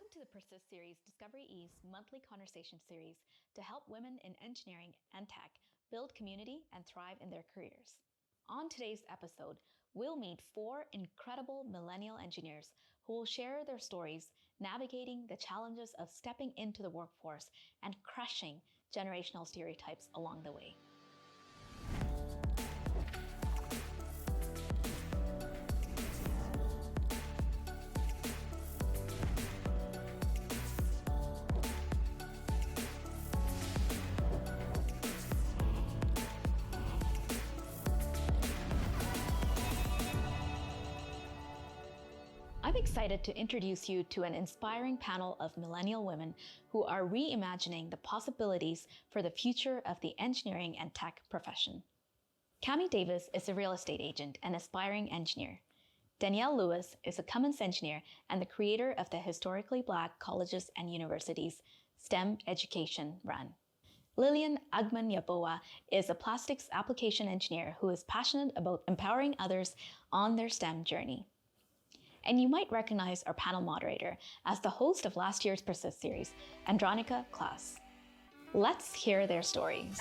Welcome to the Persist Series, Discovery E's monthly conversation series to help women in engineering and tech build community and thrive in their careers. On today's episode, we'll meet 4 incredible millennial engineers who will share their stories navigating the challenges of stepping into the workforce and crushing generational stereotypes along the way. I'm excited to introduce you to an inspiring panel of millennial women who are reimagining the possibilities for the future of the engineering and tech profession. Cami Davis is a real estate agent and aspiring engineer. Danielle Lewis is a Cummins engineer and the creator of the Historically Black Colleges and Universities STEM Education Run. Lillian Ajamanyaboa is a plastics application engineer who is passionate about empowering others on their STEM journey. And you might recognize our panel moderator as the host of last year's Persist series, Andronica Klaas. Let's hear their stories.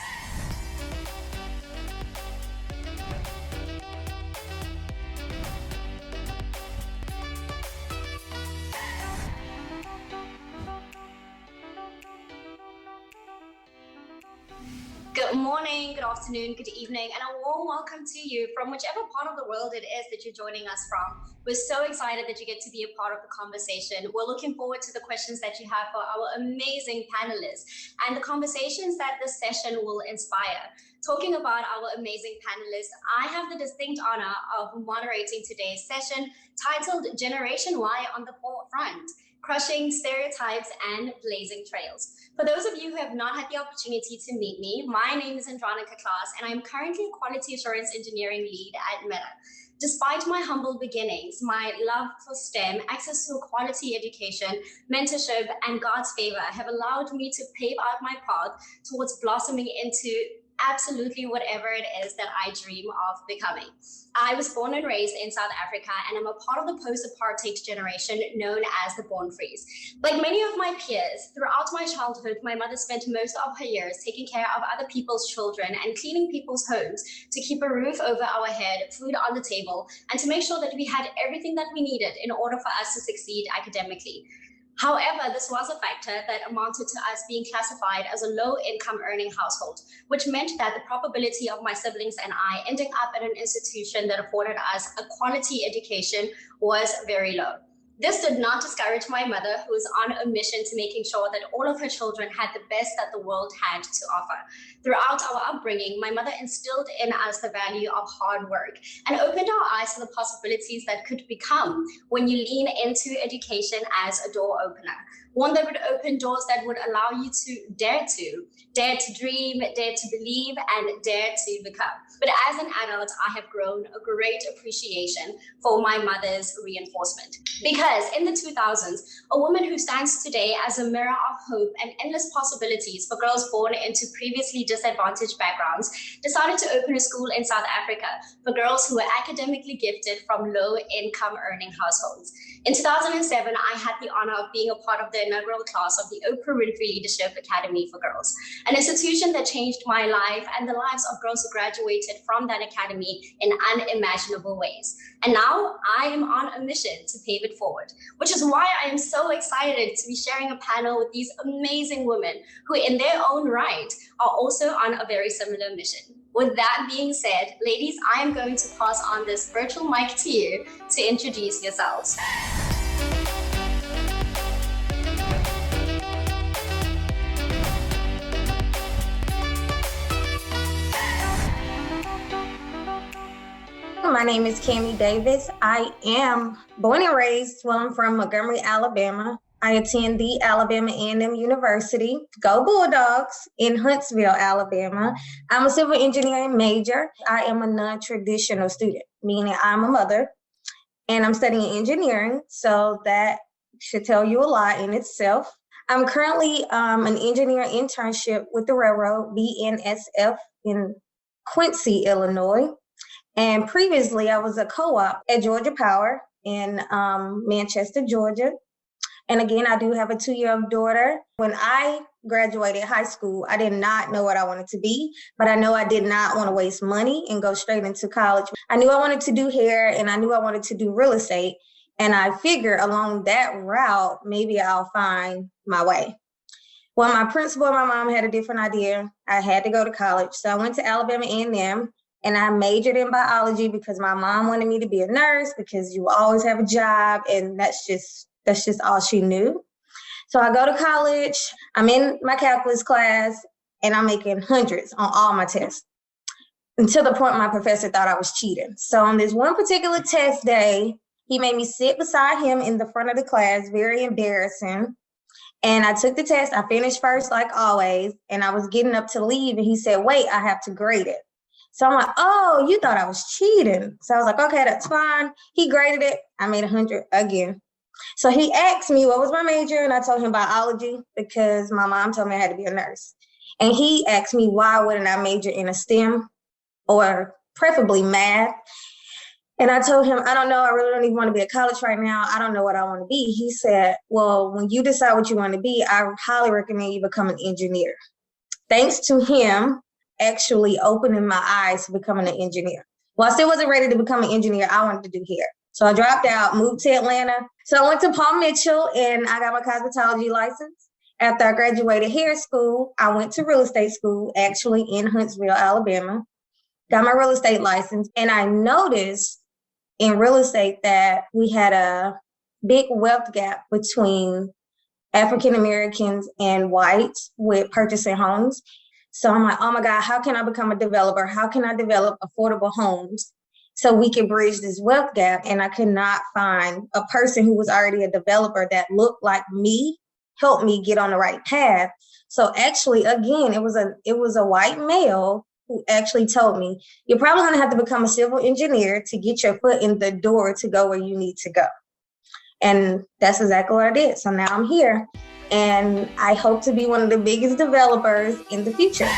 Good morning, good afternoon, good evening, and a warm welcome to you from whichever part of the world it is that you're joining us from. We're so excited that you get to be a part of the conversation. We're looking forward to the questions that you have for our amazing panelists and the conversations that this session will inspire. Talking about our amazing panelists, I have the distinct honor of moderating today's session titled Generation Y on the Forefront: Crushing Stereotypes and Blazing Trails. For those of you who have not had the opportunity to meet me, my name is Andronica Klaas, and I'm currently a Quality Assurance Engineering Lead at Meta. Despite my humble beginnings, my love for STEM, access to a quality education, mentorship, and God's favor have allowed me to pave out my path towards blossoming into absolutely whatever it is that I dream of becoming. I was born and raised in South Africa, and I'm a part of the post-apartheid generation known as the Born Frees. Like many of my peers, throughout my childhood, my mother spent most of her years taking care of other people's children and cleaning people's homes to keep a roof over our head, food on the table, and to make sure that we had everything that we needed in order for us to succeed academically. However, this was a factor that amounted to us being classified as a low-income earning household, which meant that the probability of my siblings and I ending up at an institution that afforded us a quality education was very low. This did not discourage my mother, who was on a mission to making sure that all of her children had the best that the world had to offer. Throughout our upbringing, my mother instilled in us the value of hard work and opened our eyes to the possibilities that could become when you lean into education as a door opener. One that would open doors that would allow you to dare to dream, dare to believe, and dare to become. But as an adult, I have grown a great appreciation for my mother's reinforcement. Because in the 2000s, a woman who stands today as a mirror of hope and endless possibilities for girls born into previously disadvantaged backgrounds decided to open a school in South Africa for girls who were academically gifted from low-income earning households. In 2007, I had the honor of being a part of the inaugural class of the Oprah Winfrey Leadership Academy for Girls, an institution that changed my life and the lives of girls who graduated from that academy in unimaginable ways. And now I am on a mission to pave it forward, which is why I am so excited to be sharing a panel with these amazing women who in their own right are also on a very similar mission. With that being said, ladies, I am going to pass on this virtual mic to you to introduce yourselves. My name is Cami Davis. I am born and raised, I'm from Montgomery, Alabama. I attend the Alabama A&M University, go Bulldogs, in Huntsville, Alabama. I'm a civil engineering major. I am a non-traditional student, meaning I'm a mother and I'm studying engineering. So that should tell you a lot in itself. I'm currently an engineering internship with the railroad, BNSF, in Quincy, Illinois. And previously, I was a co-op at Georgia Power in Manchester, Georgia. And again, I do have a 2-year-old daughter. When I graduated high school, I did not know what I wanted to be, but I know I did not want to waste money and go straight into college. I knew I wanted to do hair and I knew I wanted to do real estate. And I figured along that route, maybe I'll find my way. Well, my principal and my mom had a different idea. I had to go to college. So I went to Alabama A&M and I majored in biology because my mom wanted me to be a nurse because you always have a job. And that's just all she knew. So I go to college, I'm in my calculus class, and I'm making hundreds on all my tests until the point my professor thought I was cheating. So on this one particular test day, he made me sit beside him in the front of the class, very embarrassing. And I took the test. I finished first, like always, and I was getting up to leave, and he said, wait, I have to grade it. So I'm like, oh, you thought I was cheating. So I was like, okay, that's fine. He graded it. I made 100 again. So he asked me what was my major, and I told him biology because my mom told me I had to be a nurse. And he asked me why wouldn't I major in a STEM or preferably math. And I told him, I don't know. I really don't even want to be at college right now. I don't know what I want to be. He said, well, when you decide what you want to be, I highly recommend you become an engineer. Thanks to him actually opening my eyes to becoming an engineer. Well, I still wasn't ready to become an engineer. I wanted to do hair. So I dropped out, moved to Atlanta. So I went to Paul Mitchell and I got my cosmetology license. After I graduated hair school, I went to real estate school, actually in Huntsville, Alabama. Got my real estate license. And I noticed in real estate that we had a big wealth gap between African Americans and whites with purchasing homes. So I'm like, oh my God, how can I become a developer? How can I develop affordable homes so we can bridge this wealth gap? And I could not find a person who was already a developer that looked like me, help me get on the right path. So actually, again, it was a white male who actually told me, you're probably going to have to become a civil engineer to get your foot in the door to go where you need to go. And that's exactly what I did. So now I'm here. And I hope to be one of the biggest developers in the future.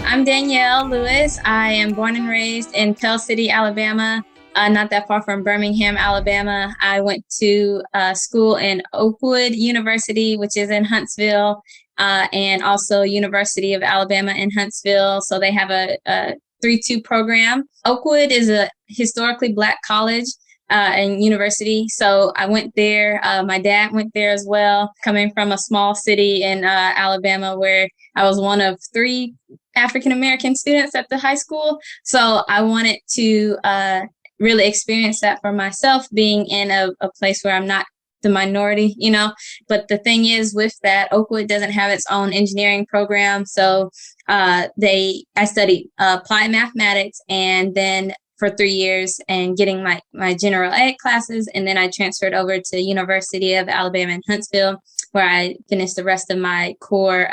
I'm Danielle Lewis. I am born and raised in Pell City, Alabama, not that far from Birmingham, Alabama. I went to school in Oakwood University, which is in Huntsville, and also University of Alabama in Huntsville. So they have a 3-2 program. Oakwood is a historically Black college and university. So I went there. My dad went there as well, coming from a small city in Alabama where I was one of 3 African-American students at the high school. So I wanted to really experience that for myself, being in a place where I'm not the minority, you know. But the thing is with that, Oakwood doesn't have its own engineering program. So I studied applied mathematics and then for 3 years and getting my general ed classes. And then I transferred over to University of Alabama in Huntsville, where I finished the rest of my core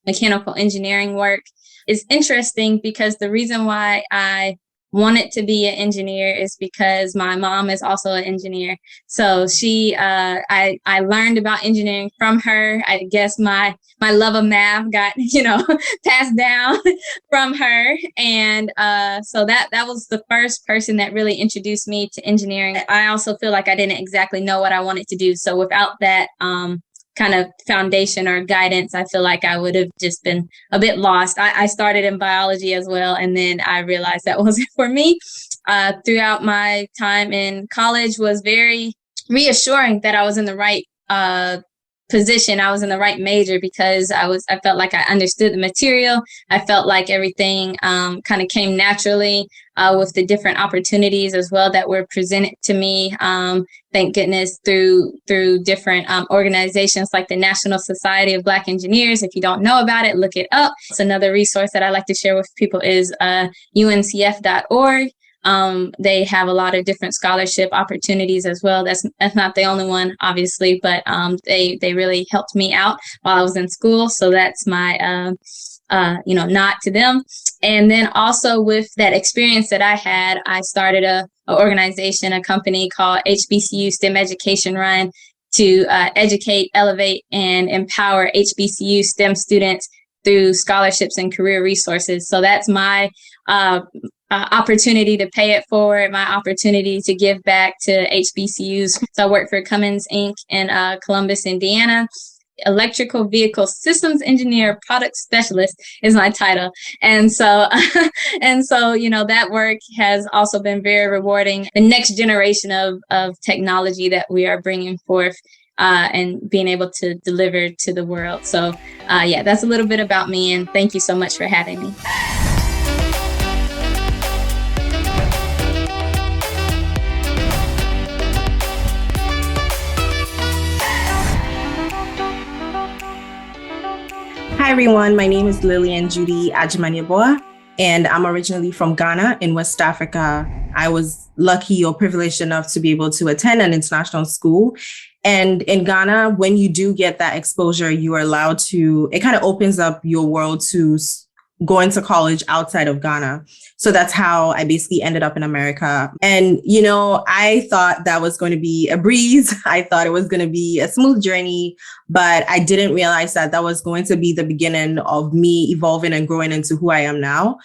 mechanical engineering work. It's interesting because the reason why I wanted to be an engineer is because my mom is also an engineer. So I learned about engineering from her. I guess my love of math got, passed down from her. And so that was the first person that really introduced me to engineering. I also feel like I didn't exactly know what I wanted to do. So without that kind of foundation or guidance, I feel like I would have just been a bit lost. I started in biology as well, and then I realized that wasn't for me. Throughout my time in college was very reassuring that I was in the right position. I was in the right major because I felt like I understood the material. I felt like everything kind of came naturally with the different opportunities as well that were presented to me. Thank goodness through different organizations like the National Society of Black Engineers. If you don't know about it, look it up. It's another resource that I like to share with people is uncf.org. They have a lot of different scholarship opportunities as well. That's not the only one, obviously, but they really helped me out while I was in school. So that's my nod to them. And then also with that experience that I had, I started a organization, a company called HBCU STEM Education Run to educate, elevate, and empower HBCU STEM students through scholarships and career resources. So that's my opportunity to pay it forward, my opportunity to give back to HBCUs. So I work for Cummins Inc. in Columbus, Indiana. Electrical vehicle systems engineer, product specialist is my title. And so, that work has also been very rewarding. The next generation of technology that we are bringing forth and being able to deliver to the world. So, that's a little bit about me, and thank you so much for having me. Hi, everyone. My name is Lillian Ajamanyaboa, and I'm originally from Ghana in West Africa. I was lucky or privileged enough to be able to attend an international school. And in Ghana, when you do get that exposure, you are allowed to, it kind of opens up your world to going to college outside of Ghana. So that's how I basically ended up in America. And, I thought that was going to be a breeze. I thought it was going to be a smooth journey, but I didn't realize that that was going to be the beginning of me evolving and growing into who I am now.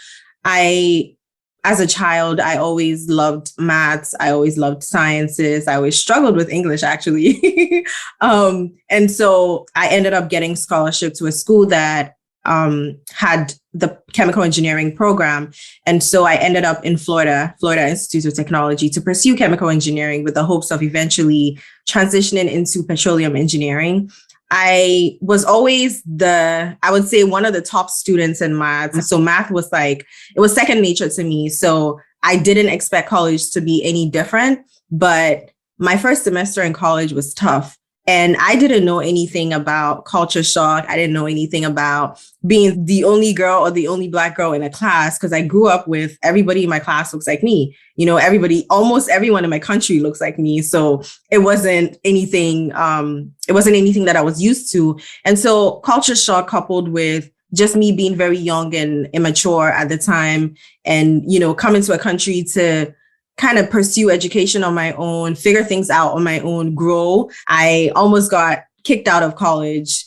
As a child, I always loved maths. I always loved sciences. I always struggled with English, actually. And so I ended up getting scholarship to a school that had the chemical engineering program. And so I ended up in Florida Institute of Technology, to pursue chemical engineering with the hopes of eventually transitioning into petroleum engineering. I was always I would say one of the top students in math. So math was it was second nature to me. So I didn't expect college to be any different, but my first semester in college was tough. And I didn't know anything about culture shock. I didn't know anything about being the only girl or the only Black girl in a class, because I grew up with everybody in my class looks like me. Almost everyone in my country looks like me. So it wasn't anything that I was used to. And so culture shock, coupled with just me being very young and immature at the time, and, coming to a country to kind of pursue education on my own, figure things out on my own, grow. I almost got kicked out of college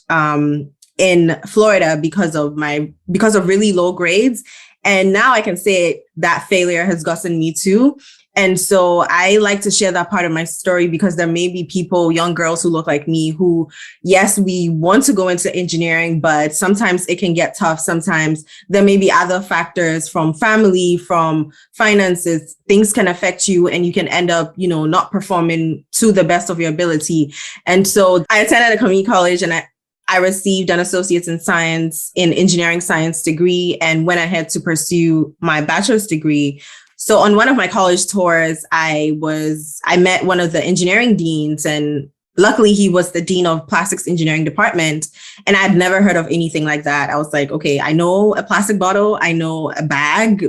in Florida because of really low grades. And now I can say that failure has gotten me too. And so I like to share that part of my story, because there may be people, young girls who look like me, who, yes, we want to go into engineering, but sometimes it can get tough. Sometimes there may be other factors from family, from finances. Things can affect you, and you can end up, not performing to the best of your ability. And so I attended a community college, and I received an associate's in engineering science degree, and went ahead to pursue my bachelor's degree. So on one of my college tours, I met one of the engineering deans, and luckily he was the dean of plastics engineering department. And I'd never heard of anything like that. I was like, okay, I know a plastic bottle, I know a bag,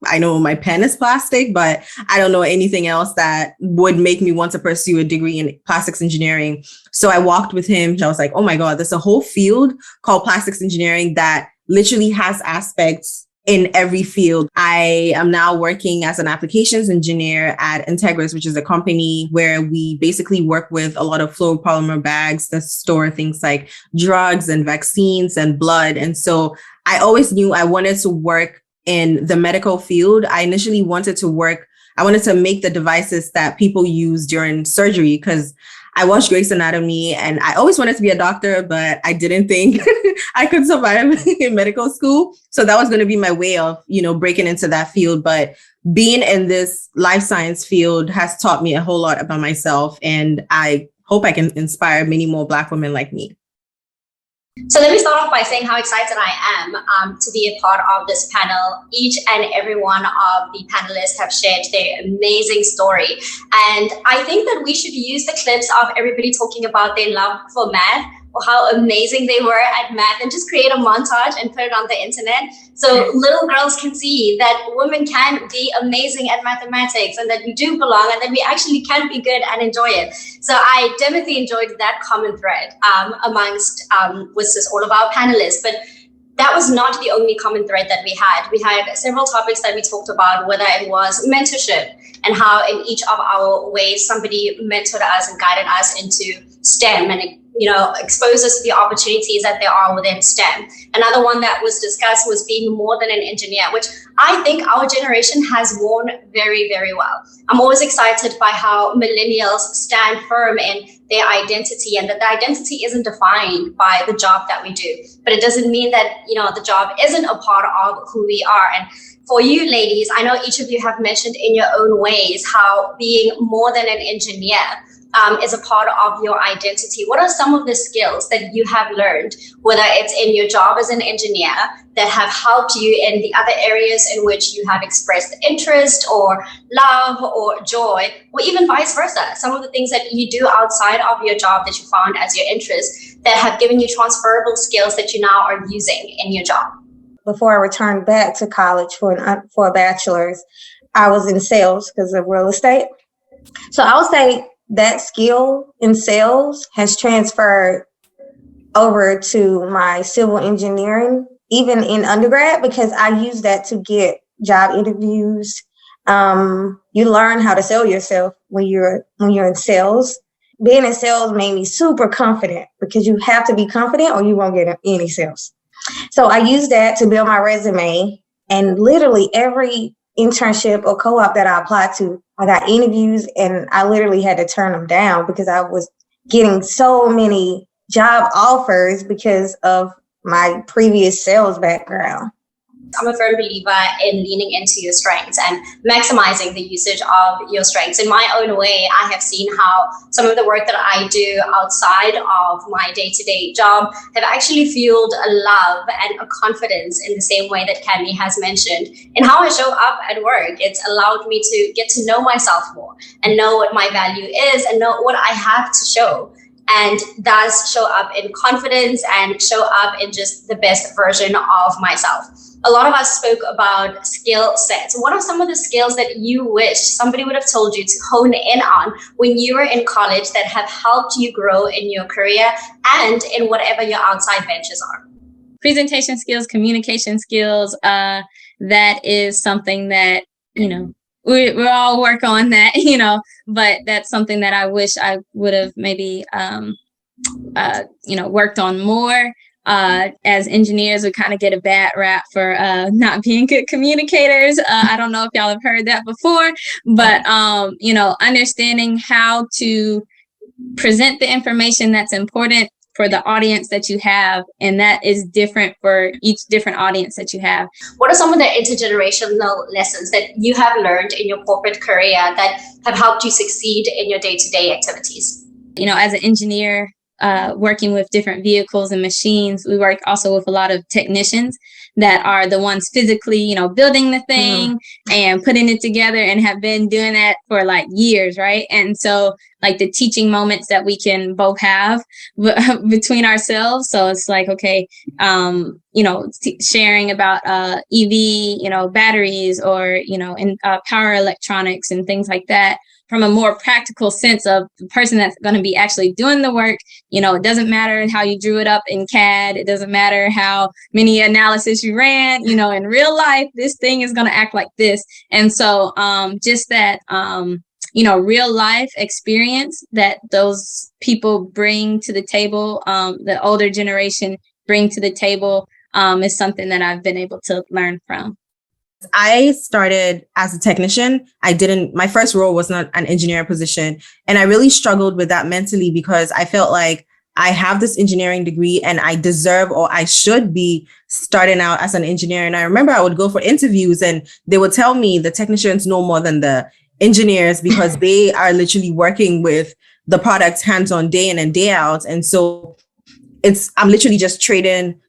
I know my pen is plastic, but I don't know anything else that would make me want to pursue a degree in plastics engineering. So I walked with him. I was like, oh my God, there's a whole field called plastics engineering that literally has aspects in every field. I am now working as an applications engineer at Integris, which is a company where we basically work with a lot of fluoropolymer bags that store things like drugs and vaccines and blood. And so I always knew I wanted to work in the medical field. I initially wanted to make the devices that people use during surgery, because I watched Grey's Anatomy and I always wanted to be a doctor, but I didn't think I could survive in medical school. So that was going to be my way of, breaking into that field. But being in this life science field has taught me a whole lot about myself. And I hope I can inspire many more Black women like me. So let me start off by saying how excited I am to be a part of this panel. Each and every one of the panelists have shared their amazing story. And I think that we should use the clips of everybody talking about their love for math, or how amazing they were at math, and just create a montage and put it on the internet, so little girls can see that women can be amazing at mathematics, and that we do belong, and that we actually can be good and enjoy it. So I definitely enjoyed that common thread amongst all of our panelists. But that was not the only common thread that we had. We had several topics that we talked about, whether it was mentorship and how in each of our ways somebody mentored us and guided us into STEM and expose us to the opportunities that there are within STEM. Another one that was discussed was being more than an engineer, which I think our generation has worn very, very well. I'm always excited by how millennials stand firm in their identity, and that the identity isn't defined by the job that we do. But it doesn't mean that, the job isn't a part of who we are. And for you ladies, I know each of you have mentioned in your own ways how being more than an engineer is a part of your identity. What are some of the skills that you have learned, whether it's in your job as an engineer, that have helped you in the other areas in which you have expressed interest or love or joy, or even vice versa? Some of the things that you do outside of your job that you found as your interest that have given you transferable skills that you now are using in your job. Before I returned back to college for a bachelor's, I was in sales because of real estate. So I would say that skill in sales has transferred over to my civil engineering, even in undergrad, because I use that to get job interviews. You learn how to sell yourself when you're in sales. Being in sales made me super confident, because you have to be confident or you won't get any sales. So I use that to build my resume, and literally every internship or co-op that I applied to, I got interviews, and I literally had to turn them down because I was getting so many job offers because of my previous sales background. I'm a firm believer in leaning into your strengths and maximizing the usage of your strengths. In my own way, I have seen how some of the work that I do outside of my day-to-day job have actually fueled a love and a confidence in the same way that Cami has mentioned in how I show up at work. It's allowed me to get to know myself more and know what my value is and know what I have to show. And thus show up in confidence and show up in just the best version of myself. A lot of us spoke about skill sets. What are some of the skills that you wish somebody would have told you to hone in on when you were in college that have helped you grow in your career and in whatever your outside ventures are? Presentation skills, communication skills, that is something that, we all work on that, but that's something that I wish I would have maybe, worked on more. As engineers, we kind of get a bad rap for not being good communicators. I don't know if y'all have heard that before, but, understanding how to present the information that's important for the audience that you have, and that is different for each different audience that you have. What are some of the intergenerational lessons that you have learned in your corporate career that have helped you succeed in your day-to-day activities? As an engineer, working with different vehicles and machines, we work also with a lot of technicians that are the ones physically, building the thing and putting it together, and have been doing that for like years, right? And so like the teaching moments that we can both have between ourselves. So it's like, okay, sharing about EV, batteries, or, in power electronics and things like that, from a more practical sense of the person that's going to be actually doing the work. It doesn't matter how you drew it up in CAD. It doesn't matter how many analysis you ran, in real life, this thing is going to act like this. And so just that, real life experience that those people bring to the table, the older generation bring to the table, is something that I've been able to learn from. I started as a technician. My first role was not an engineer position. And I really struggled with that mentally, because I felt like I have this engineering degree and I deserve, or I should be starting out as an engineer. And I remember I would go for interviews and they would tell me the technicians know more than the engineers, because they are literally working with the products hands-on day in and day out. And so I'm literally just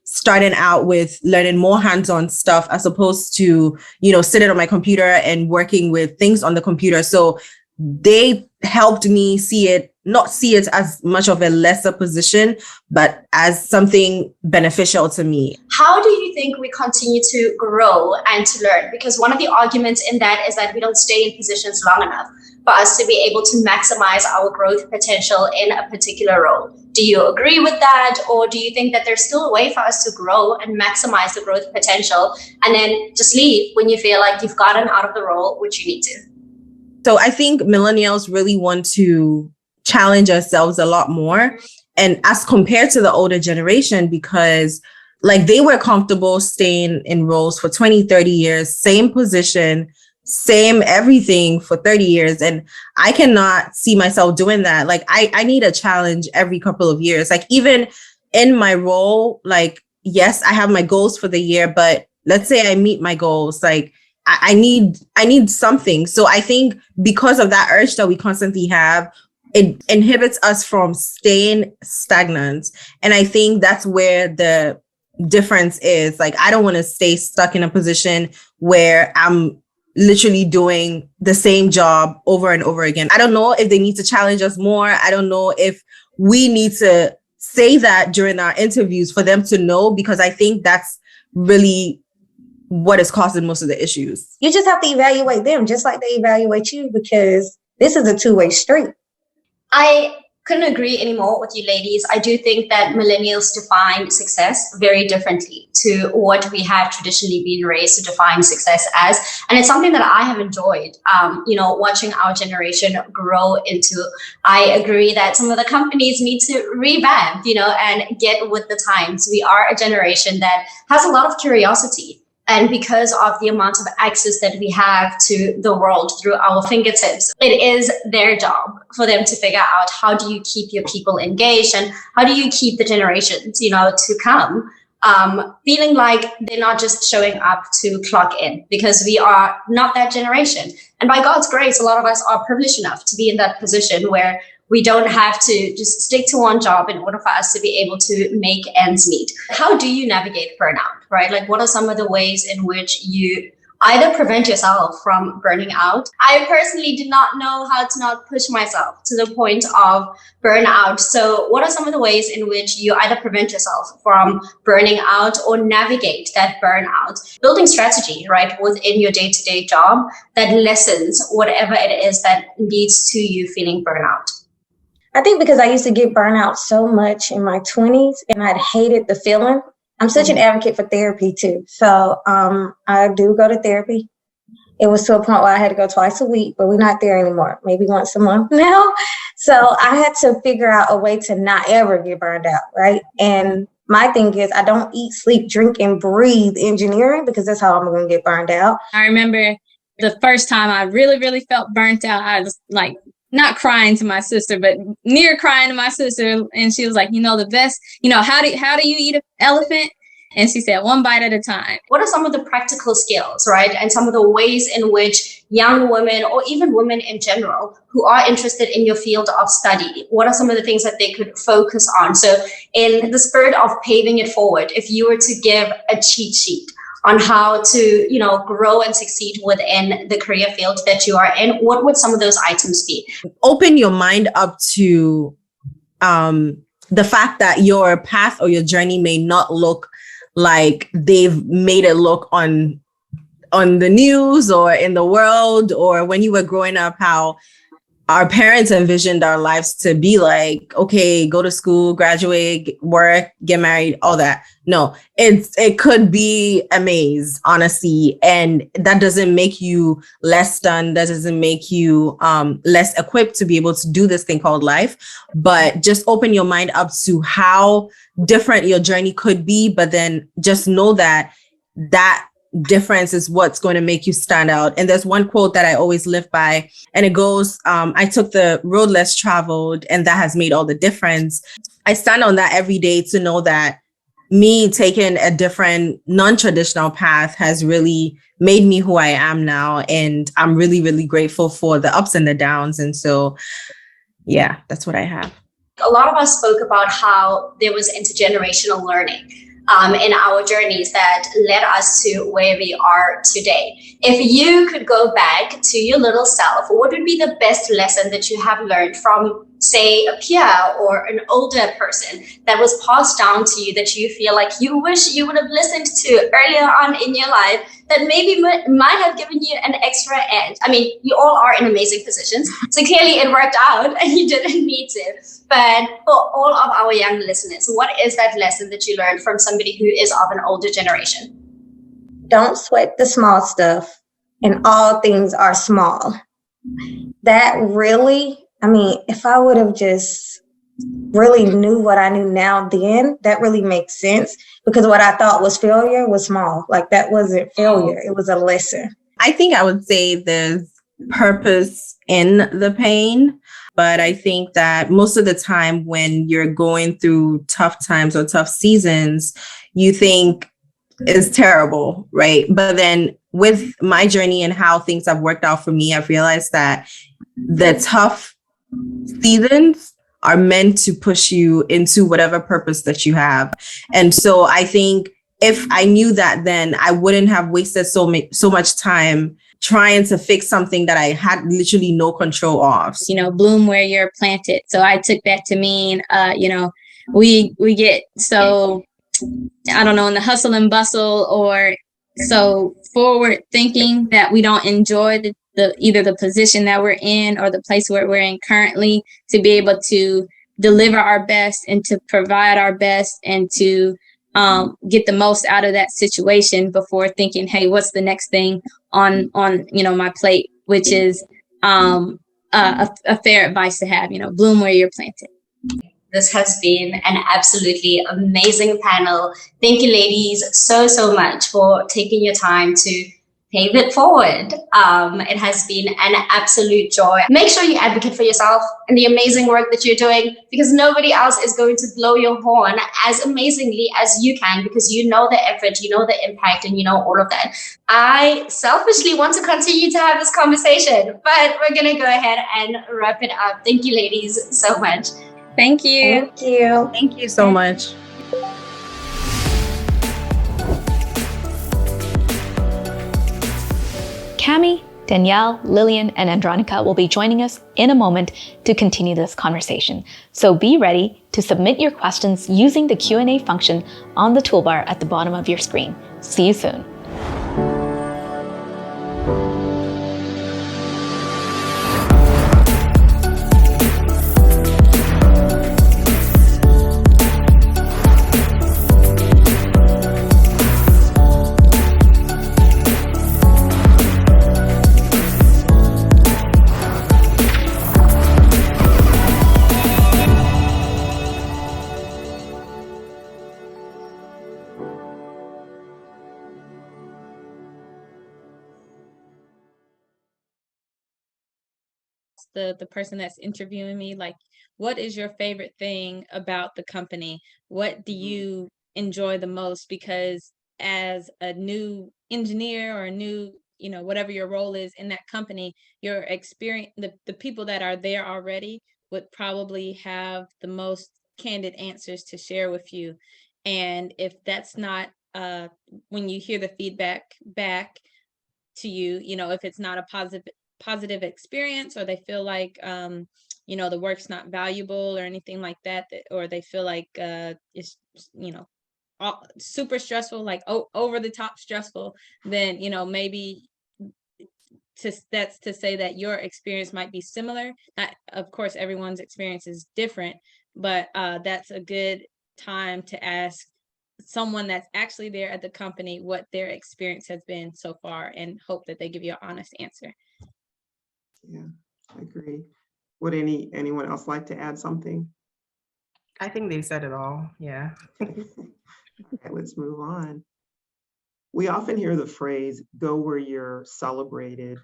starting out with learning more hands-on stuff, as opposed to, sitting on my computer and working with things on the computer. So they helped me not see it as much of a lesser position, but as something beneficial to me. How do you think we continue to grow and to learn? Because one of the arguments in that is that we don't stay in positions long enough for us to be able to maximize our growth potential in a particular role. Do you agree with that? Or do you think that there's still a way for us to grow and maximize the growth potential and then just leave when you feel like you've gotten out of the role which you need to? So I think millennials really want to challenge ourselves a lot more. And as compared to the older generation, because like they were comfortable staying in roles for 20, 30 years, same position, same everything for 30 years. And I cannot see myself doing that. Like I need a challenge every couple of years. Like even in my role, like, yes, I have my goals for the year, but let's say I meet my goals, like I need something. So I think because of that urge that we constantly have, it inhibits us from staying stagnant. And I think that's where the difference is. Like, I don't want to stay stuck in a position where I'm literally doing the same job over and over again. I don't know if they need to challenge us more. I don't know if we need to say that during our interviews for them to know, because I think that's really what is causing most of the issues. You just have to evaluate them just like they evaluate you, because this is a two-way street. I couldn't agree anymore with you ladies. I do think that millennials define success very differently to what we have traditionally been raised to define success as. And it's something that I have enjoyed, watching our generation grow into. I agree that some of the companies need to revamp, and get with the times. We are a generation that has a lot of curiosity. And because of the amount of access that we have to the world through our fingertips, it is their job for them to figure out, how do you keep your people engaged and how do you keep the generations, to come, feeling like they're not just showing up to clock in, because we are not that generation. And by God's grace, a lot of us are privileged enough to be in that position where we don't have to just stick to one job in order for us to be able to make ends meet. How do you navigate burnout, right? Like, what are some of the ways in which you either prevent yourself from burning out? I personally did not know how to not push myself to the point of burnout. So what are some of the ways in which you either prevent yourself from burning out or navigate that burnout? Building strategy, right, within your day-to-day job that lessens whatever it is that leads to you feeling burnout. I think because I used to get burnout so much in my 20s and I'd hated the feeling. I'm such an advocate for therapy too. So I do go to therapy. It was to a point where I had to go twice a week, but we're not there anymore. Maybe once a month now. So I had to figure out a way to not ever get burned out, right? And my thing is, I don't eat, sleep, drink, and breathe engineering, because that's how I'm going to get burned out. I remember the first time I really, really felt burnt out. I was like, not crying to my sister, but near crying to my sister. And she was like, the best, how do you eat an elephant? And she said, one bite at a time. What are some of the practical skills, right? And some of the ways in which young women, or even women in general, who are interested in your field of study, what are some of the things that they could focus on? So in the spirit of paving it forward, if you were to give a cheat sheet on how to, grow and succeed within the career field that you are in, what would some of those items be? Open your mind up to the fact that your path or your journey may not look like they've made it look on the news or in the world, or when you were growing up, how our parents envisioned our lives to be like, okay, go to school, graduate, work, get married, all that. No, it could be a maze, honestly. And that doesn't make you less done. That doesn't make you less equipped to be able to do this thing called life. But just open your mind up to how different your journey could be. But then just know that difference is what's going to make you stand out. And there's one quote that I always live by, and it goes, I took the road less traveled, and that has made all the difference. I stand on that every day to know that me taking a different non-traditional path has really made me who I am now. And I'm really, really grateful for the ups and the downs. And so, yeah, that's what I have. A lot of us spoke about how there was intergenerational learning in our journeys that led us to where we are today. If you could go back to your little self, what would be the best lesson that you have learned from, say, a peer or an older person that was passed down to you that you feel like you wish you would have listened to earlier on in your life, that maybe might have given you an extra edge? I mean, you all are in amazing positions, so clearly it worked out and you didn't need to. But for all of our young listeners, what is that lesson that you learned from somebody who is of an older generation? Don't sweat the small stuff, and all things are small. That really, I mean, if I would have just really knew what I knew now then, that really makes sense, because what I thought was failure was small. Like, that wasn't failure, it was a lesson. I think I would say there's purpose in the pain, but I think that most of the time when you're going through tough times or tough seasons, you think it's terrible, right? But then with my journey and how things have worked out for me, I've realized that the tough seasons are meant to push you into whatever purpose that you have. And so I think if I knew that, then I wouldn't have wasted so much time trying to fix something that I had literally no control of. You know, bloom where you're planted. So I took that to mean, you know, we get so, I don't know, in the hustle and bustle or so forward thinking that we don't enjoy the either the position that we're in or the place where we're in currently, to be able to deliver our best and to provide our best and to get the most out of that situation before thinking, hey, what's the next thing on you know, my plate, which is a fair advice to have, you know, bloom where you're planted. This has been an absolutely amazing panel. Thank you, ladies, so much for taking your time to pave it forward. It has been an absolute joy. Make sure you advocate for yourself and the amazing work that you're doing, because nobody else is going to blow your horn as amazingly as you can, because you know the effort, you know the impact, and you know all of that. I selfishly want to continue to have this conversation, but we're going to go ahead and wrap it up. Thank you, ladies, so much. Thank you. Thank you. Thank you so much. Cami, Danielle, Lillian, and Andronica will be joining us in a moment to continue this conversation. So be ready to submit your questions using the Q&A function on the toolbar at the bottom of your screen. See you soon. The person that's interviewing me, like, what is your favorite thing about the company? What do you enjoy the most? Because as a new engineer or a new, you know, whatever your role is in that company, your experience, the people that are there already would probably have the most candid answers to share with you. And if that's not when you hear the feedback back to you, you know, if it's not a positive experience, or they feel like you know, the work's not valuable or anything like that, or they feel like it's, you know, super stressful, like over the top stressful, then, you know, maybe that's to say that your experience might be similar. Not, of course, everyone's experience is different, but that's a good time to ask someone that's actually there at the company what their experience has been so far, and hope that they give you an honest answer. Yeah, I agree. Would anyone else like to add something? I think they said it all. Yeah. Okay, let's move on. We often hear the phrase, go where you're celebrated,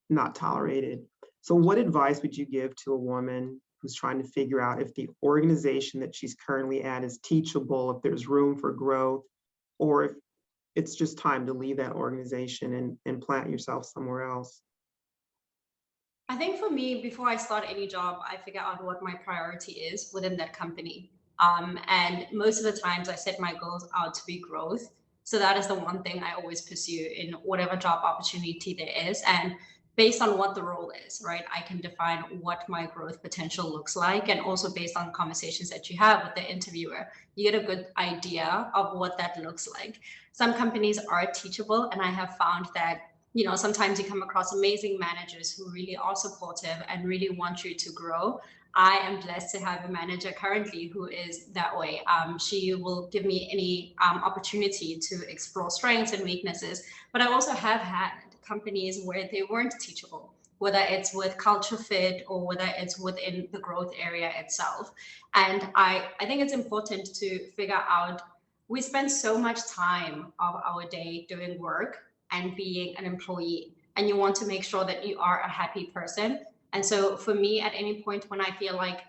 not tolerated. So what advice would you give to a woman who's trying to figure out if the organization that she's currently at is teachable, if there's room for growth, or if it's just time to leave that organization and plant yourself somewhere else? I think for me, before I start any job, I figure out what my priority is within that company. And most of the times I set my goals out to be growth. So that is the one thing I always pursue in whatever job opportunity there is. And based on what the role is, right, I can define what my growth potential looks like. And also based on conversations that you have with the interviewer, you get a good idea of what that looks like. Some companies are teachable, and I have found that, you know, sometimes you come across amazing managers who really are supportive and really want you to grow. I am blessed to have a manager currently who is that way. She will give me any opportunity to explore strengths and weaknesses, but I also have had companies where they weren't teachable, whether it's with culture fit or whether it's within the growth area itself. And I think it's important to figure out, we spend so much time of our day doing work and being an employee, and you want to make sure that you are a happy person. And so for me, at any point when I feel like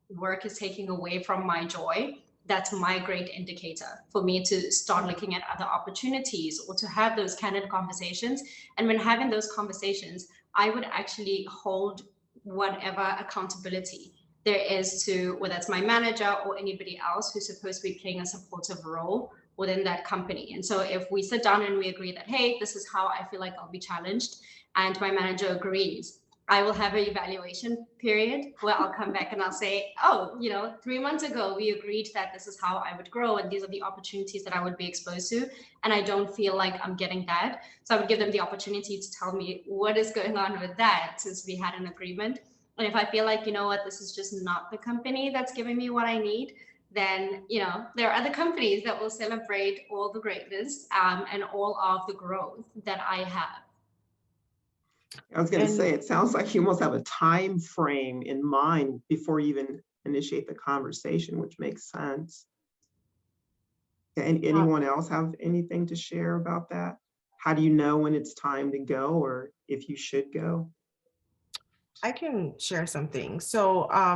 work is taking away from my joy, that's my great indicator for me to start looking at other opportunities or to have those candid conversations. And when having those conversations, I would actually hold whatever accountability there is to, whether it's my manager or anybody else who's supposed to be playing a supportive role within that company. And so if we sit down and we agree that, hey, this is how I feel like I'll be challenged, and my manager agrees, I will have an evaluation period where I'll come back and I'll say, oh, 3 months ago, we agreed that this is how I would grow and these are the opportunities that I would be exposed to. And I don't feel like I'm getting that. So I would give them the opportunity to tell me what is going on with that, since we had an agreement. And if I feel like, this is just not the company that's giving me what I need, then, there are other companies that will celebrate all the greatness and all of the growth that I have. I was going to say, it sounds like you almost have a time frame in mind before you even initiate the conversation, which makes sense. And anyone else have anything to share about that? How do you know when it's time to go or if you should go? I can share something. So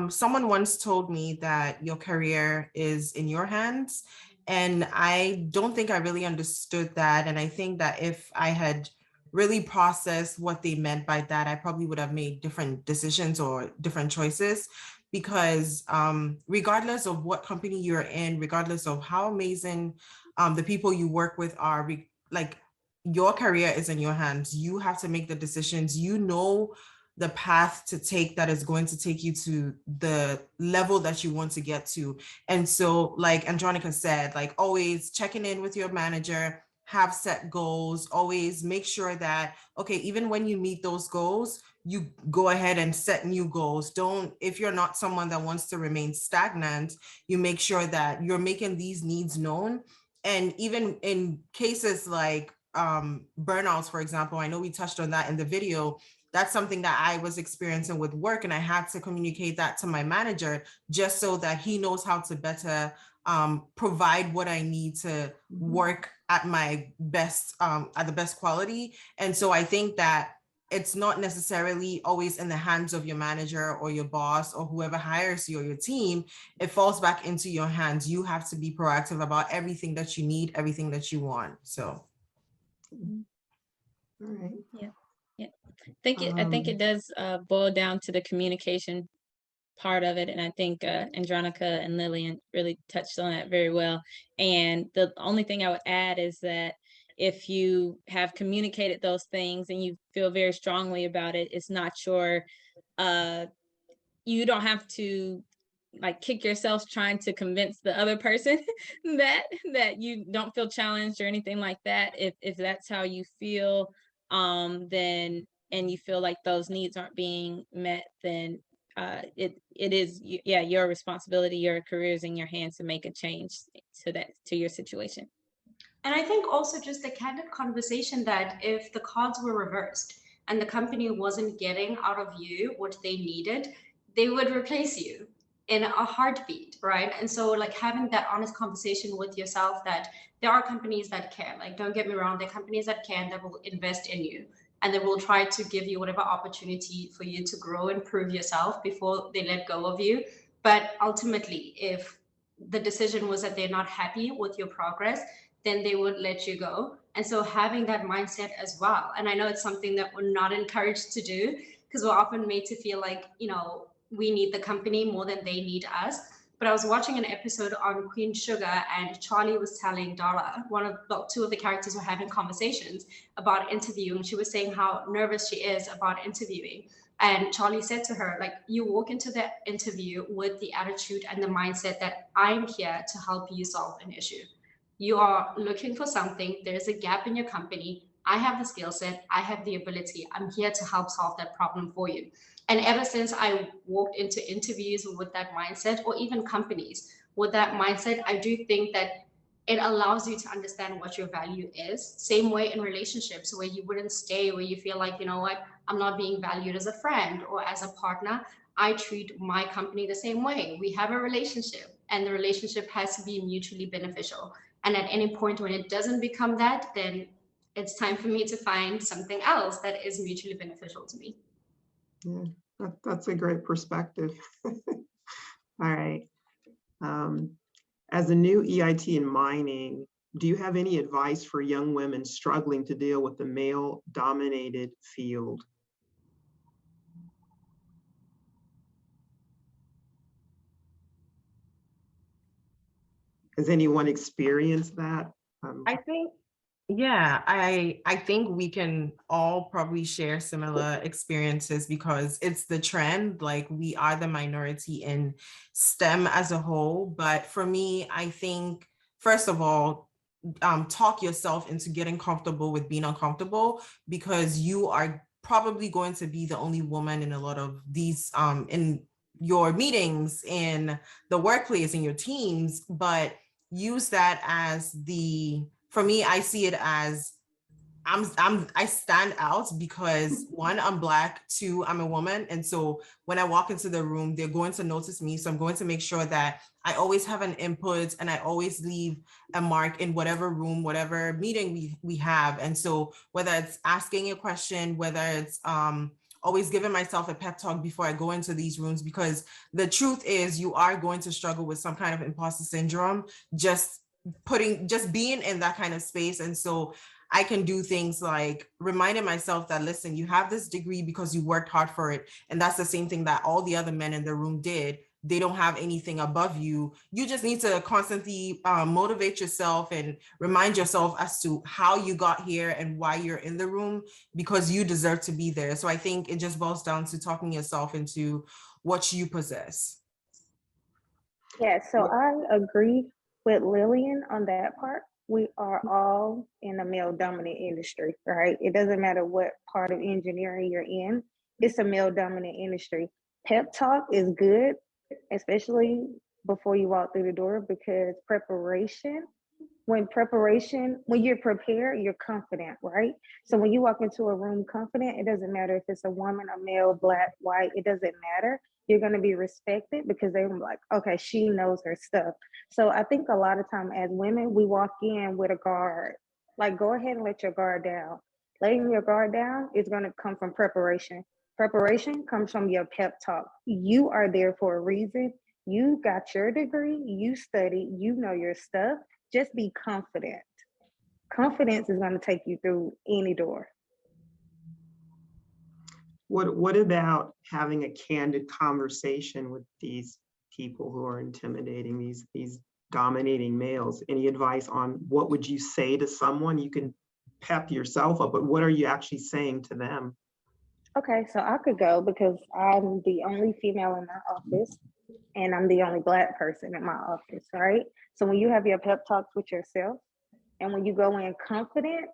someone once told me that your career is in your hands. And I don't think I really understood that. And I think that if I had really processed what they meant by that, I probably would have made different decisions or different choices. Because regardless of what company you're in, regardless of how amazing the people you work with are, like your career is in your hands. You have to make the decisions. The path to take that is going to take you to the level that you want to get to. And so, like Andronica said, like always checking in with your manager, have set goals, always make sure that, okay, even when you meet those goals, you go ahead and set new goals. If you're not someone that wants to remain stagnant, you make sure that you're making these needs known. And even in cases like burnouts, for example, I know we touched on that in the video. That's something that I was experiencing with work, and I had to communicate that to my manager just so that he knows how to better provide what I need to work at my best, at the best quality. And so I think that it's not necessarily always in the hands of your manager or your boss or whoever hires you or your team. It falls back into your hands. You have to be proactive about everything that you need, everything that you want. So. All right. Yeah. I think it does boil down to the communication part of it. And I think Andronica and Lillian really touched on that very well. And the only thing I would add is that if you have communicated those things and you feel very strongly about it, it's not you don't have to like kick yourself trying to convince the other person that you don't feel challenged or anything like that. If that's how you feel, then, and you feel like those needs aren't being met, then it is your responsibility. Your career is in your hands to make a change to your situation. And I think also just a candid conversation that if the cards were reversed and the company wasn't getting out of you what they needed, they would replace you in a heartbeat, right? And so like having that honest conversation with yourself that there are companies that care, like don't get me wrong, there are companies that can, that will invest in you and they will try to give you whatever opportunity for you to grow and prove yourself before they let go of you. But ultimately, if the decision was that they're not happy with your progress, then they would let you go. And so having that mindset as well. And I know it's something that we're not encouraged to do because we're often made to feel like, we need the company more than they need us. But I was watching an episode on Queen Sugar and Charlie was telling Dara, two of the characters were having conversations about interviewing. She was saying how nervous she is about interviewing. And Charlie said to her, like, you walk into the interview with the attitude and the mindset that I'm here to help you solve an issue. You are looking for something. There's a gap in your company. I have the skill set. I have the ability. I'm here to help solve that problem for you. And ever since I walked into interviews with that mindset, or even companies with that mindset, I do think that it allows you to understand what your value is. Same way in relationships where you wouldn't stay, where you feel like, you know what, I'm not being valued as a friend or as a partner. I treat my company the same way. We have a relationship and the relationship has to be mutually beneficial. And at any point when it doesn't become that, then it's time for me to find something else that is mutually beneficial to me. Yeah, that's a great perspective. All right. As a new EIT in mining, do you have any advice for young women struggling to deal with the male-dominated field? Has anyone experienced that? I think, yeah, I think we can all probably share similar experiences because it's the trend. Like, we are the minority in STEM as a whole. But for me, I think, first of all, talk yourself into getting comfortable with being uncomfortable, because you are probably going to be the only woman in a lot of these in your meetings, in the workplace, in your teams. But use that as for me, I see it as I stand out because, one, I'm Black, two, I'm a woman. And so when I walk into the room, they're going to notice me. So I'm going to make sure that I always have an input and I always leave a mark in whatever room, whatever meeting we have. And so whether it's asking a question, whether it's always giving myself a pep talk before I go into these rooms, because the truth is you are going to struggle with some kind of imposter syndrome, just being in that kind of space. And so I can do things like reminding myself that, listen, you have this degree because you worked hard for it. And that's the same thing that all the other men in the room did. They don't have anything above you. You just need to constantly motivate yourself and remind yourself as to how you got here and why you're in the room, because you deserve to be there. So I think it just boils down to talking yourself into what you possess. Yeah, so I agree with Lillian on that part. We are all in a male-dominant industry, right? It doesn't matter what part of engineering you're in, it's a male-dominant industry. Pep talk is good, especially before you walk through the door, because when you're prepared, you're confident, right? So when you walk into a room confident, it doesn't matter if it's a woman, a male, Black, white, it doesn't matter. You're going to be respected because they're like, okay, she knows her stuff. So I think a lot of time as women, we walk in with a guard. Like, go ahead and let your guard down. Letting your guard down is going to come from preparation. Preparation comes from your pep talk. You are there for a reason. You got your degree, you studied, you know your stuff. Just be confident. Confidence is going to take you through any door. What about having a candid conversation with these people who are intimidating, these dominating males? Any advice on what would you say to someone? You can pep yourself up, but what are you actually saying to them? Okay, so I could go because I'm the only female in my office and I'm the only Black person in my office, right? So when you have your pep talks with yourself and when you go in confident,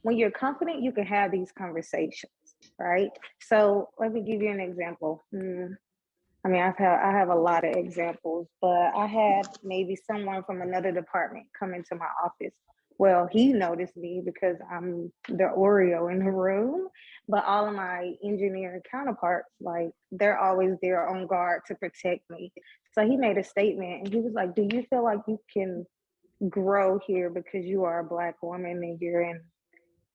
when you're confident, you can have these conversations, right? So let me give you an example. I mean, I have a lot of examples, but I had maybe someone from another department come into my office. Well, he noticed me because I'm the Oreo in the room, but all of my engineering counterparts, like, they're always there on guard to protect me. So he made a statement and he was like, do you feel like you can grow here because you are a Black woman and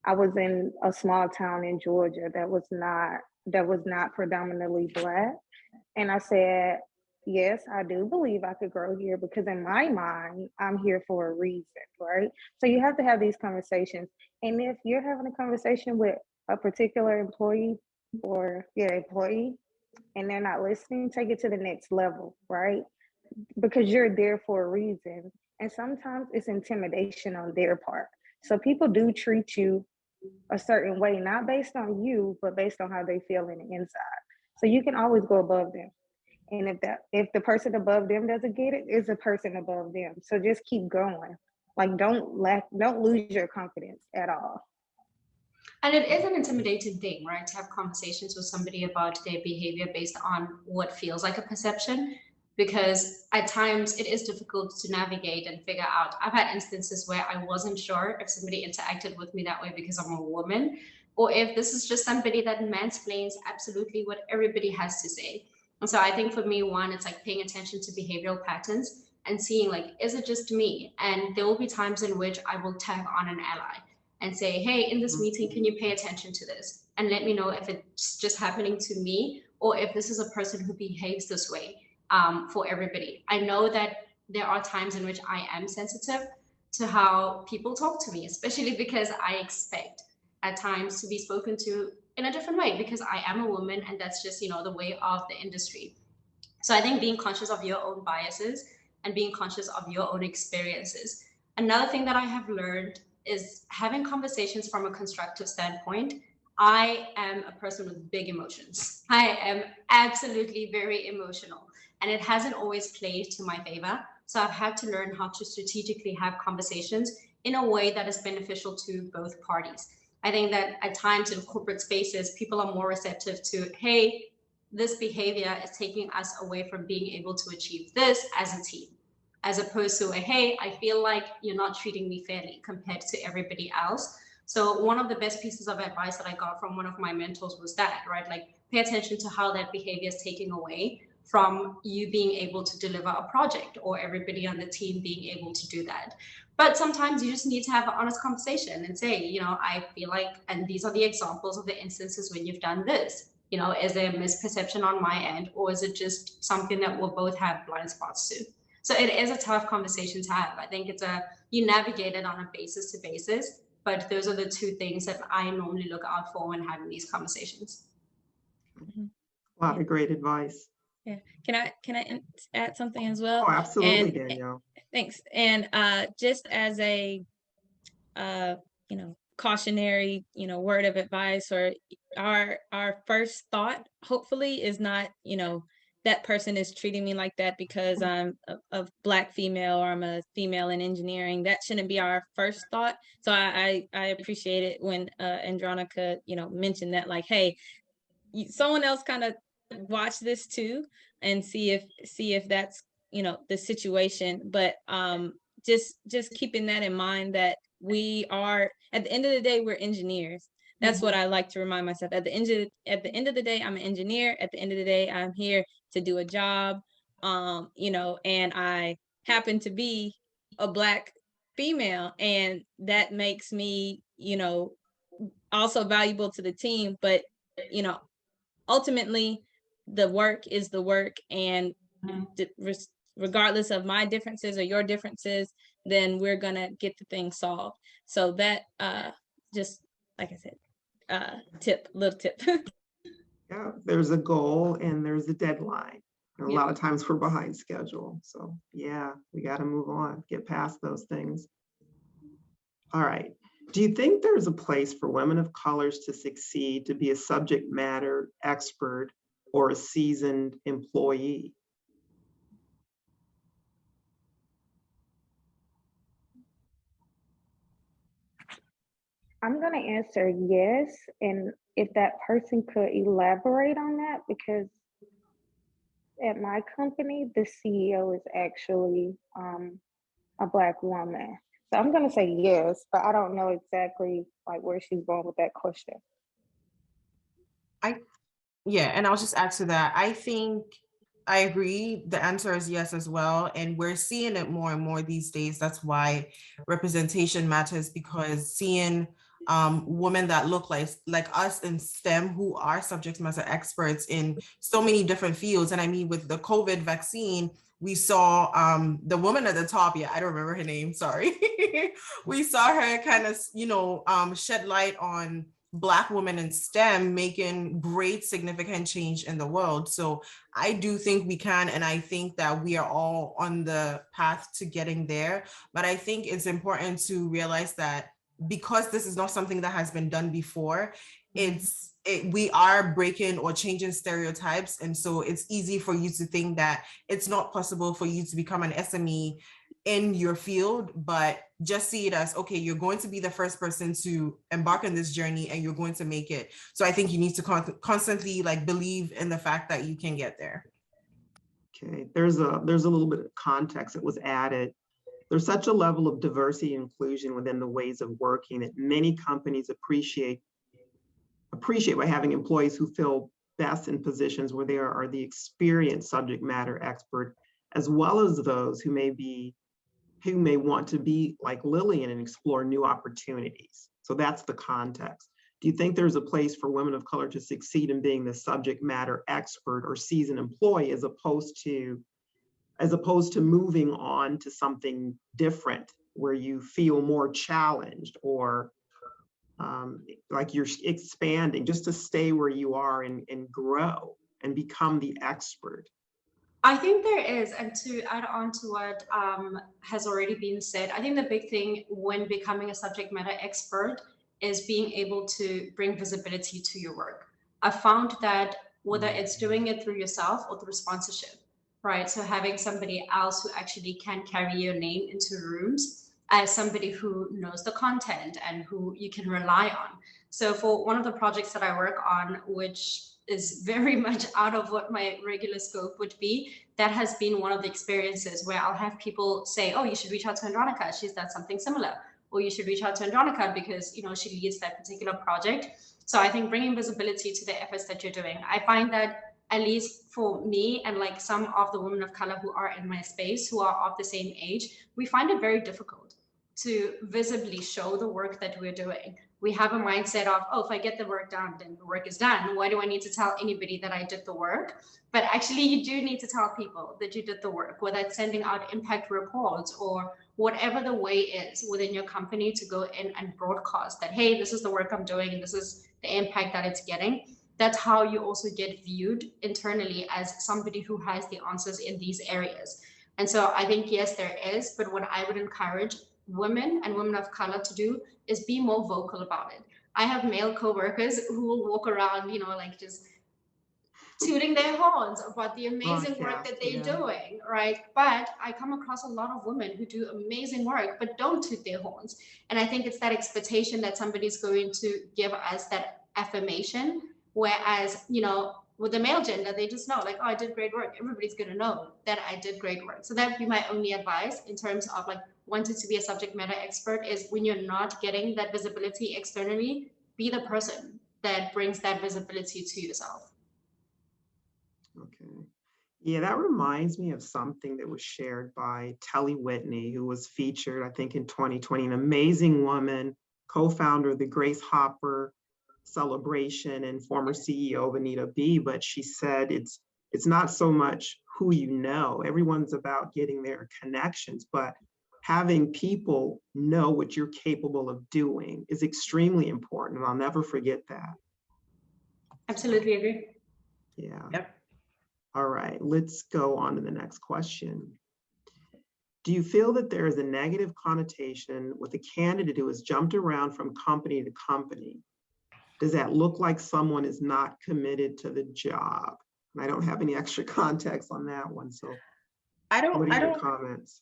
I was in a small town in Georgia that was not predominantly Black. And I said, yes, I do believe I could grow here because in my mind, I'm here for a reason, right? So you have to have these conversations. And if you're having a conversation with a particular employee and they're not listening, take it to the next level, right? Because you're there for a reason. And sometimes it's intimidation on their part. So people do treat you a certain way, not based on you, but based on how they feel in the inside. So you can always go above them. And if the person above them doesn't get it, it's a person above them. So just keep going. Like, don't lose your confidence at all. And it is an intimidating thing, right? To have conversations with somebody about their behavior based on what feels like a perception. because at times it is difficult to navigate and figure out. I've had instances where I wasn't sure if somebody interacted with me that way because I'm a woman, or if this is just somebody that mansplains absolutely what everybody has to say. And so I think for me, one, it's like paying attention to behavioral patterns and seeing like, is it just me? And there will be times in which I will tag on an ally and say, hey, in this meeting, can you pay attention to this? And let me know if it's just happening to me or if this is a person who behaves this way for everybody. I know that there are times in which I am sensitive to how people talk to me, especially because I expect at times to be spoken to in a different way because I am a woman and that's just, you know, the way of the industry. So I think being conscious of your own biases and being conscious of your own experiences. Another thing that I have learned is having conversations from a constructive standpoint. I am a person with big emotions. I am absolutely very emotional, and it hasn't always played to my favor. So I've had to learn how to strategically have conversations in a way that is beneficial to both parties. I think that at times in corporate spaces, people are more receptive to, hey, this behavior is taking us away from being able to achieve this as a team, as opposed to a, hey, I feel like you're not treating me fairly compared to everybody else. So one of the best pieces of advice that I got from one of my mentors was that, right? Like pay attention to how that behavior is taking away from you being able to deliver a project or everybody on the team being able to do that. But sometimes you just need to have an honest conversation and say, you know, I feel like, and these are the examples of the instances when you've done this. You know, is there a misperception on my end, or is it just something that we'll both have blind spots to? So it is a tough conversation to have. I think you navigate it on a basis to basis, but those are the two things that I normally look out for when having these conversations. A lot of great advice. Yeah. Can I add something as well? Oh, absolutely, Danielle. Thanks. And just as a cautionary, word of advice, or our first thought, hopefully, is not, that person is treating me like that because I'm a Black female or I'm a female in engineering. That shouldn't be our first thought. So I appreciate it when Andronica, mentioned that, like, hey, someone else kind of watch this too and see if that's, the situation. But just keeping that in mind, that we are, at the end of the day, we're engineers. That's what I like to remind myself. At the end of the day, I'm an engineer. At the end of the day, I'm here to do a job. And I happen to be a Black female, and that makes me, also valuable to the team. But, ultimately, the work is the work, and regardless of my differences or your differences, then we're gonna get the thing solved. So that just like I said, little tip. Yeah, there's a goal and there's a deadline. And a lot of times we're behind schedule. So yeah, we got to move on, get past those things. All right. Do you think there's a place for women of colors to succeed, to be a subject matter expert or a seasoned employee? I'm going to answer yes. And if that person could elaborate on that, because at my company, the CEO is actually a Black woman. So I'm going to say yes, but I don't know exactly like where she's going with that question. And I'll just add to that. I think I agree. The answer is yes as well. And we're seeing it more and more these days. That's why representation matters, because seeing women that look like us in STEM, who are subject matter experts in so many different fields. And I mean, with the COVID vaccine, we saw the woman at the top, I don't remember her name, sorry. We saw her kind of, shed light on Black women in STEM making great significant change in the world. So I do think we can, and I think that we are all on the path to getting there. But I think it's important to realize that because this is not something that has been done before, we are breaking or changing stereotypes. And so it's easy for you to think that it's not possible for you to become an SME in your field, but just see it as, okay, you're going to be the first person to embark on this journey and you're going to make it. So I think you need to constantly believe in the fact that you can get there. Okay, there's a little bit of context that was added. There's such a level of diversity and inclusion within the ways of working that many companies appreciate by having employees who feel best in positions where they are the experienced subject matter expert, as well as those who may want to be like Lillian and explore new opportunities. So that's the context. Do you think there's a place for women of color to succeed in being the subject matter expert or seasoned employee as opposed to moving on to something different where you feel more challenged or like you're expanding, just to stay where you are and grow and become the expert? I think there is, and to add on to what has already been said, I think the big thing when becoming a subject matter expert is being able to bring visibility to your work. I found that whether it's doing it through yourself or through sponsorship, right? So having somebody else who actually can carry your name into rooms as somebody who knows the content and who you can rely on. So for one of the projects that I work on, which is very much out of what my regular scope would be, that has been one of the experiences where I'll have people say, oh, you should reach out to Andronica, she's done something similar. Or you should reach out to Andronica because she leads that particular project. So I think bringing visibility to the efforts that you're doing, I find that at least for me and like some of the women of color who are in my space, who are of the same age, we find it very difficult to visibly show the work that we're doing. We have a mindset of, oh, if I get the work done, then the work is done. Why do I need to tell anybody that I did the work? But actually, you do need to tell people that you did the work, whether it's sending out impact reports or whatever the way is within your company to go in and broadcast that, hey, this is the work I'm doing and this is the impact that it's getting. That's how you also get viewed internally as somebody who has the answers in these areas. And so I think, yes, there is, but what I would encourage women and women of color to do is be more vocal about it. I have male coworkers who will walk around, like just tooting their horns about the amazing work that they're doing, right? But I come across a lot of women who do amazing work, but don't toot their horns. And I think it's that expectation that somebody's going to give us that affirmation. Whereas, with the male gender, they just know like, oh, I did great work. Everybody's going to know that I did great work. So that would be my only advice in terms of like wanting to be a subject matter expert is when you're not getting that visibility externally, be the person that brings that visibility to yourself. Okay. Yeah, that reminds me of something that was shared by Telly Whitney, who was featured, I think, in 2020, an amazing woman, co-founder of the Grace Hopper celebration and former CEO of Anita B. But she said it's not so much who you know. Everyone's about getting their connections, but having people know what you're capable of doing is extremely important. And I'll never forget that. Absolutely agree. Yeah. Yep. All right, let's go on to the next question. Do you feel that there is a negative connotation with a candidate who has jumped around from company to company? Does that look like someone is not committed to the job? And I don't have any extra context on that one. So what are your comments?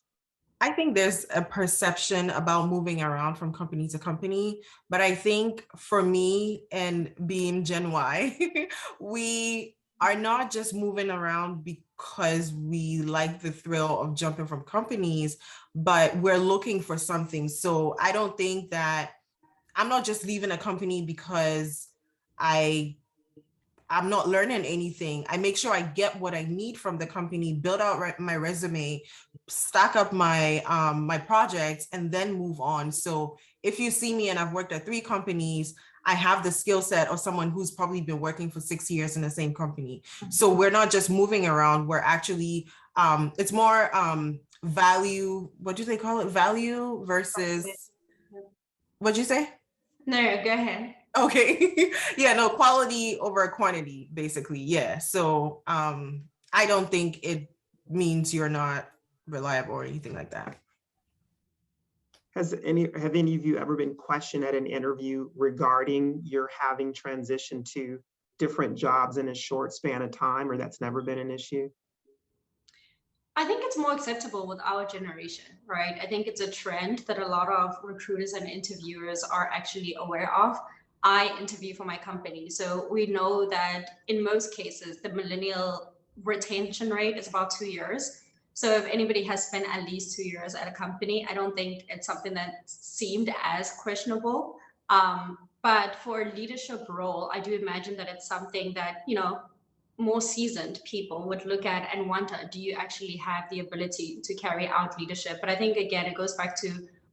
I think there's a perception about moving around from company to company, but I think for me and being Gen Y, we are not just moving around because we like the thrill of jumping from companies, but we're looking for something. So I don't think that I'm not just leaving a company because I'm not learning anything. I make sure I get what I need from the company, build out my resume, stack up my my projects, and then move on. So if you see me and I've worked at 3 companies, I have the skill set of someone who's probably been working for 6 years in the same company. So we're not just moving around, we're actually, it's more value, what do they call it? Value versus, what'd you say? No, go ahead. Okay. Yeah, no, quality over quantity, basically. Yeah. So I don't think it means you're not reliable or anything like that. Have any of you ever been questioned at an interview regarding your having transitioned to different jobs in a short span of time, or that's never been an issue? I think it's more acceptable with our generation, right? I think it's a trend that a lot of recruiters and interviewers are actually aware of. I interview for my company, so we know that in most cases, the millennial retention rate is about 2 years. So if anybody has spent at least 2 years at a company, I don't think it's something that seemed as questionable. But for a leadership role, I do imagine that it's something that, more seasoned people would look at and wonder, do you actually have the ability to carry out leadership? But I think, again, it goes back to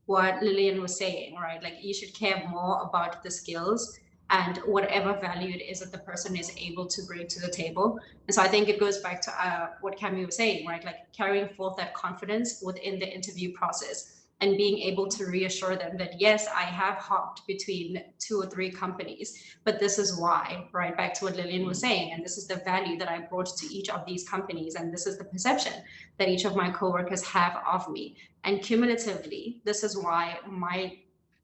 what Lillian was saying, right? Like, you should care more about the skills and whatever value it is that the person is able to bring to the table. And so I think it goes back to what Cami was saying, right? Like, carrying forth that confidence within the interview process and being able to reassure them that, yes, I have hopped between 2 or 3 companies, but this is why, right? Back to what Lillian was saying, and this is the value that I brought to each of these companies, and this is the perception that each of my coworkers have of me. And cumulatively, this is why my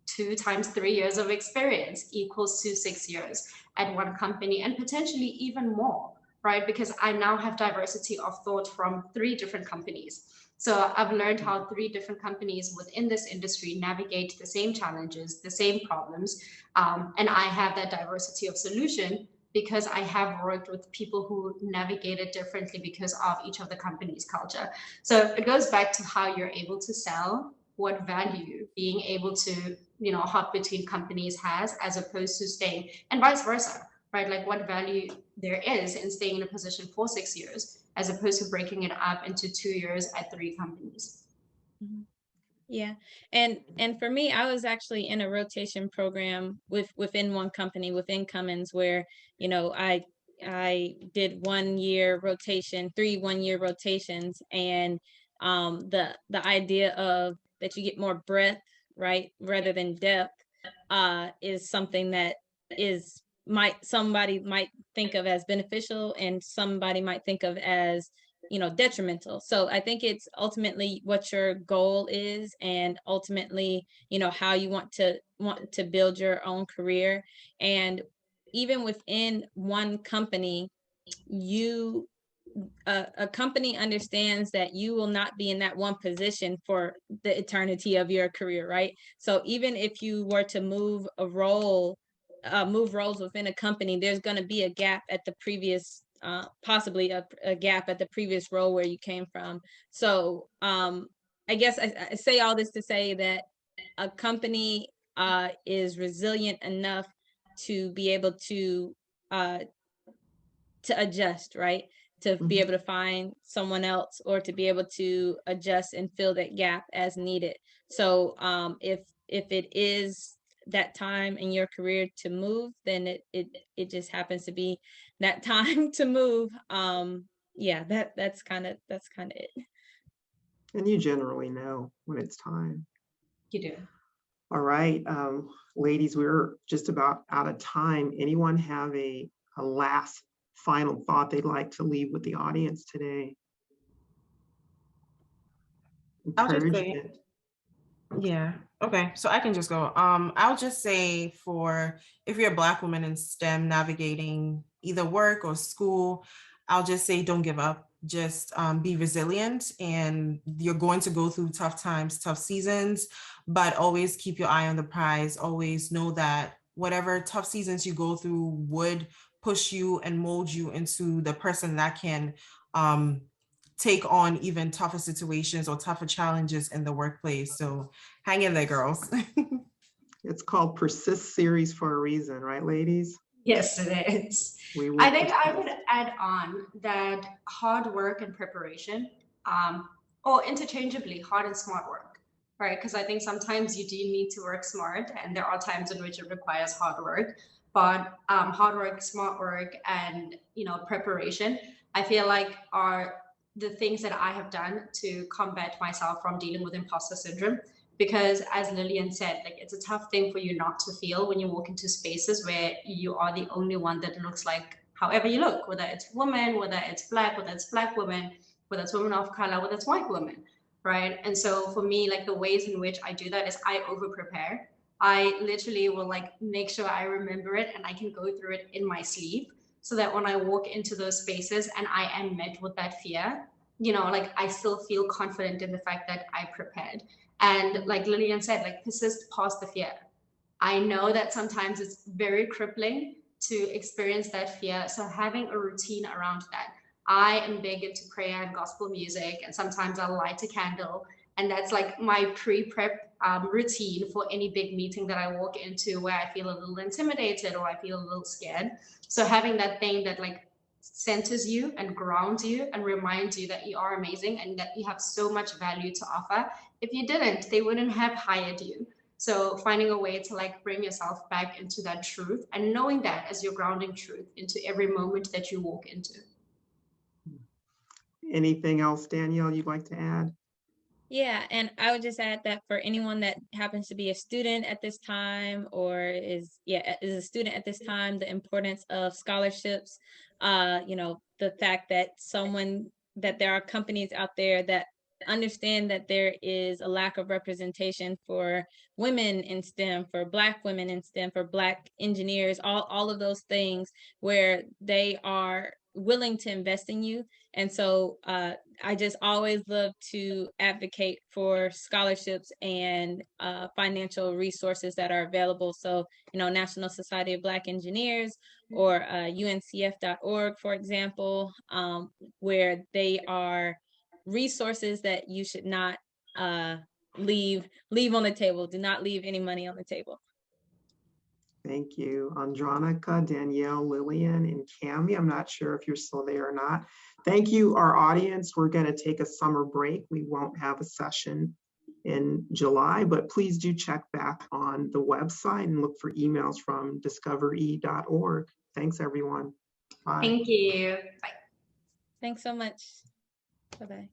2 times 3 years of experience equals to 6 years at one company, and potentially even more, right? Because I now have diversity of thought from 3 different companies. So I've learned how 3 different companies within this industry navigate the same challenges, the same problems. And I have that diversity of solution because I have worked with people who navigate it differently because of each of the company's culture. So it goes back to how you're able to sell, what value being able to, hop between companies has, as opposed to staying, and vice versa, right? Like, what value there is in staying in a position for 6 years, as opposed to breaking it up into 2 years at 3 companies. Yeah. And for me, I was actually in a rotation program within one company, within Cummins, where, I did 1 year rotation, 3 1-year rotations. And the idea of that you get more breadth, right, rather than depth, is something that somebody might think of as beneficial, and somebody might think of as detrimental. So I think it's ultimately what your goal is, and ultimately, how you want to build your own career. And even within one company, a company understands that you will not be in that one position for the eternity of your career, right? So even if you were to move roles within a company, there's going to be a gap at the previous possibly a gap at the previous role where you came from. So I guess I say all this to say that a company is resilient enough to be able to adjust, right? To be able to find someone else, or to be able to adjust and fill that gap as needed. So if it is that time in your career to move, then it just happens to be that time to move. Yeah, that's kind of it. And you generally know when it's time. You do. All right, ladies, we're just about out of time. Anyone have a last final thought they'd like to leave with the audience today? Encouragement. Yeah. Okay. So I can just go. I'll just say, if you're a Black woman in STEM navigating either work or school, I'll just say, don't give up. Just be resilient, and you're going to go through tough times, tough seasons, but always keep your eye on the prize. Always know that whatever tough seasons you go through would push you and mold you into the person that can take on even tougher situations or tougher challenges in the workplace. So hang in there, girls. It's called Persist Series for a reason, right, ladies? Yes, it is. I think I would add on that hard work and preparation, or interchangeably, hard and smart work, right? Because I think sometimes you do need to work smart, and there are times in which it requires hard work. But hard work, smart work, and preparation, I feel like are the things that I have done to combat myself from dealing with imposter syndrome. Because as Lillian said, like, it's a tough thing for you not to feel when you walk into spaces where you are the only one that looks like however you look, whether it's woman, whether it's Black, whether it's Black women, whether it's women of color, whether it's white women, right? And so for me, like, the ways in which I do that is I over prepare. I literally will make sure I remember it and I can go through it in my sleep, so that when I walk into those spaces and I am met with that fear, I still feel confident in the fact that I prepared. And like Lillian said, persist past the fear. I know that sometimes it's very crippling to experience that fear. So having a routine around that, I am big into prayer and gospel music, and sometimes I'll light a candle. And that's like my pre-prep routine for any big meeting that I walk into where I feel a little intimidated or I feel a little scared. So having that thing that like centers you and grounds you and reminds you that you are amazing and that you have so much value to offer. If you didn't, they wouldn't have hired you. So finding a way to like bring yourself back into that truth and knowing that as your grounding truth into every moment that you walk into. Anything else, Danielle, you'd like to add? Yeah, and I would just add that for anyone that happens to be a student at this time or is a student at this time, the importance of scholarships, the fact that there are companies out there that understand that there is a lack of representation for women in STEM, for Black women in STEM, for Black engineers, all of those things where they are willing to invest in you. And so I just always love to advocate for scholarships and financial resources that are available. So, National Society of Black Engineers or uncf.org, for example, where they are resources that you should not leave on the table. Do not leave any money on the table. Thank you, Andronica, Danielle, Lillian, and Cami. I'm not sure if you're still there or not. Thank you, our audience. We're going to take a summer break. We won't have a session in July, but please do check back on the website and look for emails from discovery.org. Thanks, everyone. Bye. Thank you. Bye. Thanks so much. Bye-bye.